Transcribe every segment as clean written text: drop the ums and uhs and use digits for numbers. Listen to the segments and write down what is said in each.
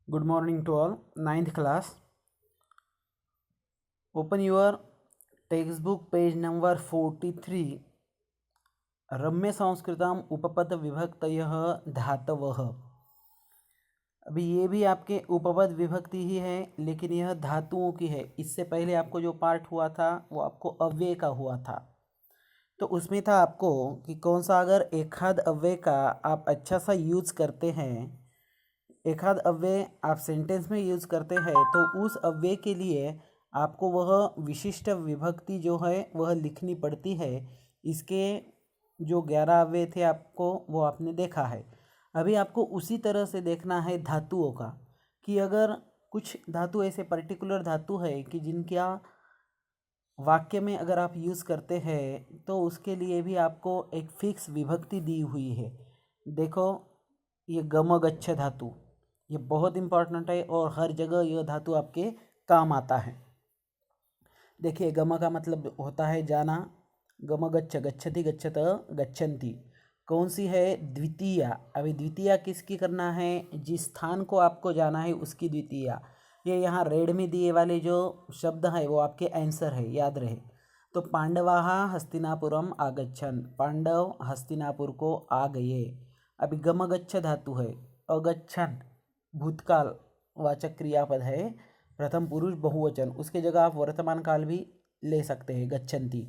Good morning to all. Ninth class. Open your textbook page number 43. रम्य संस्कृतम उपपद विभक्तयः धातवः। अभी ये भी आपके उपपद विभक्ति ही है, लेकिन यह धातुओं की है। इससे पहले आपको जो पार्ट हुआ था वो आपको अव्यय का हुआ था। तो उसमें था आपको कि कौन सा अगर एकाध अव्यय का आप अच्छा सा यूज़ करते हैं, एकाध अव्यय आप सेंटेंस में यूज़ करते हैं, तो उस अव्यय के लिए आपको वह विशिष्ट विभक्ति जो है वह लिखनी पड़ती है। इसके जो 11 अव्यय थे आपको वो आपने देखा है। अभी आपको उसी तरह से देखना है धातुओं का, कि अगर कुछ धातु ऐसे पर्टिकुलर धातु है कि जिनका वाक्य में अगर आप यूज़ करते हैं तो उसके लिए भी आपको एक फिक्स विभक्ति दी हुई है। देखो, ये गमगच्छ धातु, ये बहुत इम्पोर्टेंट है और हर जगह यह धातु आपके काम आता है। देखिए, गम का मतलब होता है जाना, गमगच्छ, गच्छति, गच्छत, गच्छन्ति। कौन सी है? द्वितीया। अभी द्वितीया किसकी करना है? जिस स्थान को आपको जाना है उसकी द्वितीया। ये यहाँ रेड में दिए वाले जो शब्द है वो आपके आंसर है, याद रहे। तो पांडवाः हस्तिनापुरम आगच्छन्, पांडव हस्तिनापुर को आ गए। अभी गमगच्छ धातु है, अगच्छन् भूतकाल वाचक क्रियापद है, प्रथम पुरुष बहुवचन, उसके जगह आप वर्तमान काल भी ले सकते हैं, गच्छन्ति।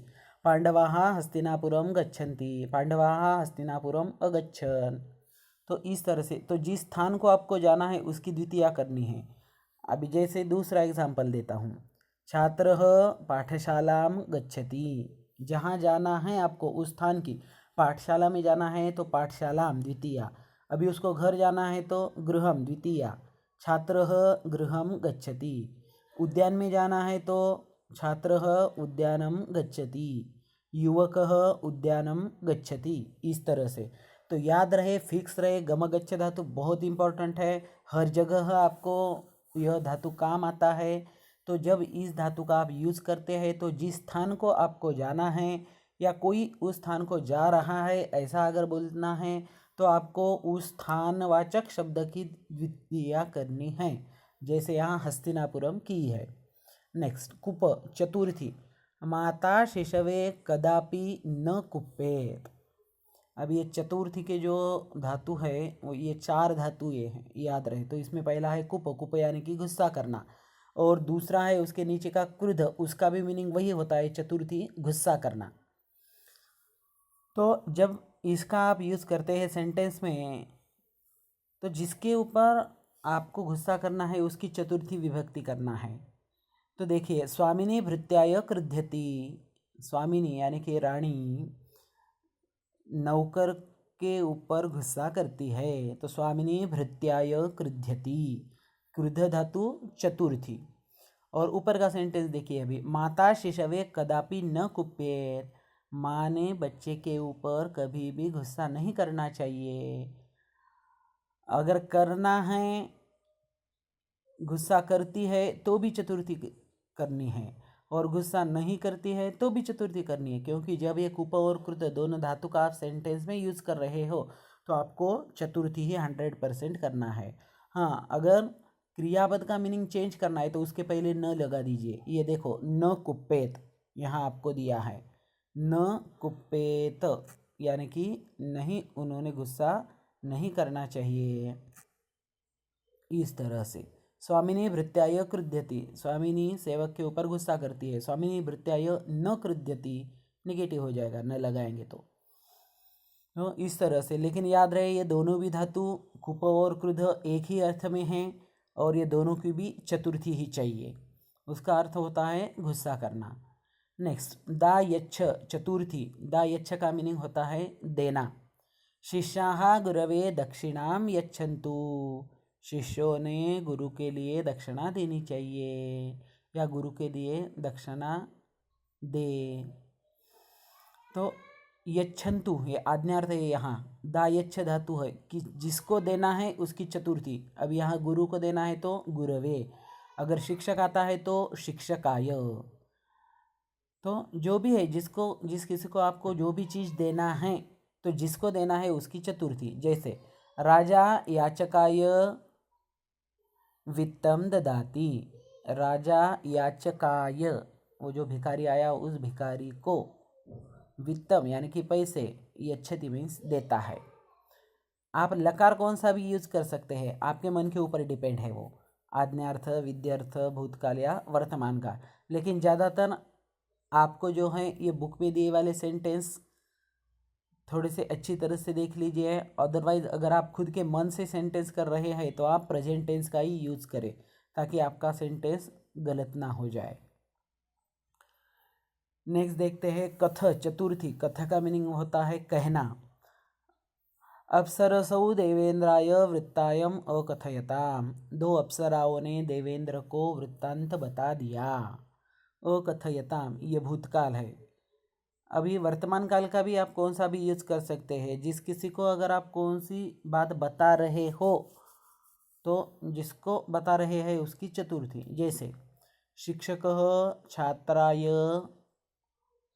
पांडवाः हस्तिनापुरम गच्छन्ति, पांडवाः हस्तिनापुरम अगच्छन्। तो इस तरह से, तो जिस स्थान को आपको जाना है उसकी द्वितीया करनी है। अभी जैसे दूसरा एग्जाम्पल देता हूँ, छात्रः पाठशालां गच्छति, जहाँ जाना है आपको उस स्थान की, पाठशाला में जाना है तो पाठशालां द्वितीया। अभी उसको घर जाना है तो गृहं द्वितीया। छात्रः गृहं गच्छति। उद्यान में जाना है तो छात्रः उद्यानं गच्छति, युवकः उद्यानं गच्छति। इस तरह से तो याद रहे, फिक्स रहे। गमगच्छ धातु बहुत इंपॉर्टेंट है, हर जगह आपको यह धातु काम आता है। तो जब इस धातु का आप यूज़ करते हैं तो जिस स्थान को आपको जाना है या कोई उस स्थान को जा रहा है ऐसा अगर बोलना है तो आपको उस स्थानवाचक शब्द की द्वितीया करनी है, जैसे यहाँ हस्तिनापुरम की है। नेक्स्ट, कुप, चतुर्थी। माता शिशवे कदापि न कुप्येत। अब ये चतुर्थी के जो धातु है वो ये 4 धातु ये हैं, याद रहे। तो इसमें पहला है कुप, कुप यानी कि गुस्सा करना, और दूसरा है उसके नीचे का क्रुद्ध, उसका भी मीनिंग वही होता है, चतुर्थी गुस्सा करना। तो जब इसका आप यूज़ करते हैं सेंटेंस में, तो जिसके ऊपर आपको गुस्सा करना है उसकी चतुर्थी विभक्ति करना है। तो देखिए, स्वामिनी भृत्याय क्रुध्यति, स्वामिनी यानी कि रानी नौकर के ऊपर गुस्सा करती है, तो स्वामिनी भृत्याय क्रुध्यति, क्रुद्ध धातु चतुर्थी। और ऊपर का सेंटेंस देखिए, अभी माता शिशवे कदापि न कुप्येत, माँ ने बच्चे के ऊपर कभी भी गुस्सा नहीं करना चाहिए। अगर करना है, गुस्सा करती है तो भी चतुर्थी करनी है, और गुस्सा नहीं करती है तो भी चतुर्थी करनी है, क्योंकि जब ये कुप और कृत दोनों धातु का आप सेंटेंस में यूज़ कर रहे हो तो आपको चतुर्थी ही 100% करना है। हाँ, अगर क्रियापद का मीनिंग चेंज करना है तो उसके पहले न लगा दीजिए। ये देखो, न कुप्पेत यहाँ आपको दिया है, न कुप्पेत यानी कि नहीं, उन्होंने गुस्सा नहीं करना चाहिए। इस तरह से स्वामिनी भृत्याय क्रुध्यति, स्वामिनी सेवक के ऊपर गुस्सा करती है, स्वामिनी भृत्याय न क्रुध्यति निगेटिव हो जाएगा, न लगाएंगे तो इस तरह से। लेकिन याद रहे, ये दोनों भी धातु कुप और क्रुद्ध एक ही अर्थ में हैं, और ये दोनों की भी चतुर्थी ही चाहिए। उसका अर्थ होता है गुस्सा करना। नेक्स्ट, दा यच्छ, चतुर्थी। दा यच्छ का मीनिंग होता है देना। शिष्याः गुरवे दक्षिणां यच्छन्तु, शिष्यों ने गुरु के लिए दक्षिणा देनी चाहिए, या गुरु के लिए दक्षिणा दे। तो यच्छन्तु ये आज्ञार्थ है, यहाँ दा यच्छ धातु है कि जिसको देना है उसकी चतुर्थी। अब यहाँ गुरु को देना है तो गुरवे, अगर शिक्षक आता है तो शिक्षकाय। तो जो भी है, जिस किसी को आपको जो भी चीज़ देना है तो जिसको देना है उसकी चतुर्थी। जैसे राजा याचकाय वित्तम ददाति, राजा याचकाय, वो जो भिखारी आया उस भिखारी को वित्तम यानी कि पैसे, यच्छति मीन्स देता है। आप लकार कौन सा भी यूज कर सकते हैं, आपके मन के ऊपर डिपेंड है वो, आज्ञार्थ, विद्यार्थ, भूतकाल या वर्तमान का। लेकिन ज़्यादातर आपको जो है ये बुक में दिए वाले सेंटेंस थोड़े से अच्छी तरह से देख लीजिए। अदरवाइज अगर आप खुद के मन से सेंटेंस कर रहे हैं तो आप प्रेजेंट टेंस का ही यूज करें, ताकि आपका सेंटेंस गलत ना हो जाए। नेक्स्ट देखते हैं कथ, चतुर्थी। कथ का मीनिंग होता है कहना। अप्सरसौ देवेंद्राय वृत्तायम अकथयताम, दो अप्सराओं ने देवेंद्र को वृत्तांत बता दिया। अकथयताम ये भूतकाल है। अभी वर्तमान काल का भी आप कौन सा भी यूज कर सकते हैं। जिस किसी को अगर आप कौन सी बात बता रहे हो तो जिसको बता रहे हैं उसकी चतुर्थी। जैसे शिक्षक छात्राय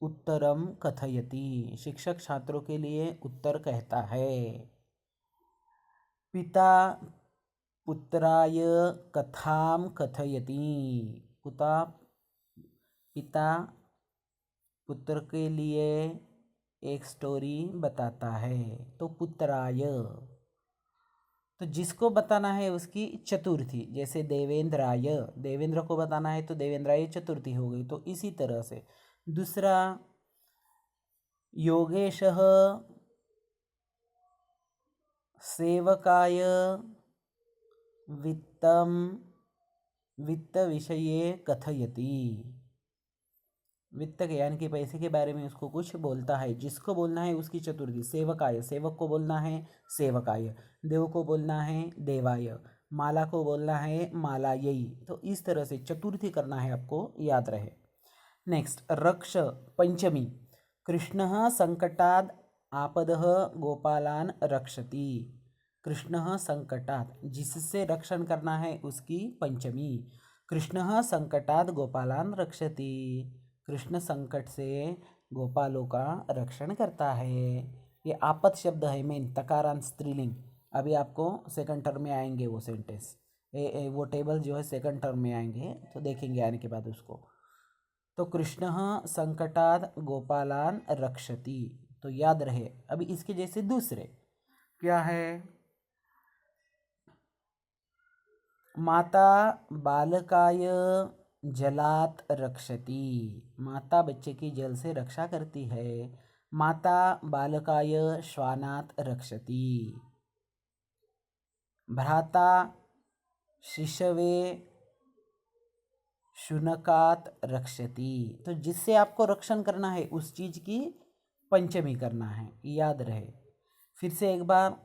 उत्तरम कथयति, शिक्षक छात्रों के लिए उत्तर कहता है। पिता पुत्राय कथाम कथयति, पिता पुत्र के लिए एक स्टोरी बताता है, तो पुत्राय। तो जिसको बताना है उसकी चतुर्थी। जैसे देवेंद्राय, देवेंद्र को बताना है तो देवेंद्राय चतुर्थी हो गई। तो इसी तरह से दूसरा, योगेशः सेवकाय वित्तम वित्त विषये कथयति, वित्त के यानी कि पैसे के बारे में उसको कुछ बोलता है। जिसको बोलना है उसकी चतुर्थी। सेवकाय, सेवक को बोलना है सेवकाय, देव को बोलना है देवाय, माला को बोलना है मालायै। तो इस तरह से चतुर्थी करना है, आपको याद रहे। नेक्स्ट रक्ष, पंचमी। कृष्णः संकटाद आपदः गोपालान रक्षति, कृष्णः संकटात जिससे रक्षण करना है उसकी पंचमी। कृष्णः संकटाद गोपालान रक्षति, कृष्ण संकट से गोपालों का रक्षण करता है। ये आपद शब्द है मेन, तकारांत स्त्रीलिंग। अभी आपको सेकंड टर्म में आएंगे वो सेंटेंस, वो टेबल जो है सेकंड टर्म में आएंगे, तो देखेंगे आने के बाद उसको। तो कृष्ण संकटाद गोपालान रक्षति, तो याद रहे। अभी इसके जैसे दूसरे क्या है, माता बालकाय जलात रक्षति, माता बच्चे की जल से रक्षा करती है। माता बालकाय श्वानात रक्षति, भ्राता शिशवे शुनकात रक्षति। तो जिससे आपको रक्षण करना है उस चीज की पंचमी करना है, याद रहे। फिर से एक बार,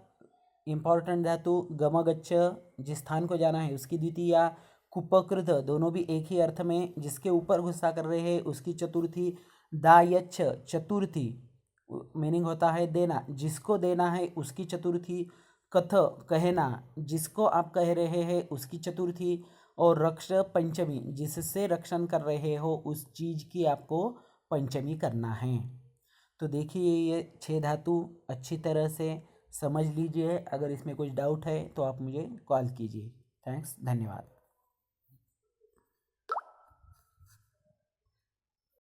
इम्पॉर्टेंट धातु गमगच्छ, जिस स्थान को जाना है उसकी द्वितीया। कुपकृत, दोनों भी एक ही अर्थ में, जिसके ऊपर गुस्सा कर रहे हैं उसकी चतुर्थी। दायच्छ, चतुर्थी मीनिंग होता है देना, जिसको देना है उसकी चतुर्थी। कथ, कहना, जिसको आप कह रहे हैं उसकी चतुर्थी। और रक्ष, पंचमी, जिससे रक्षण कर रहे हो उस चीज की आपको पंचमी करना है। तो देखिए ये 6 धातु अच्छी तरह से समझ लीजिए। अगर इसमें कुछ डाउट है तो आप मुझे कॉल कीजिए। थैंक्स, धन्यवाद।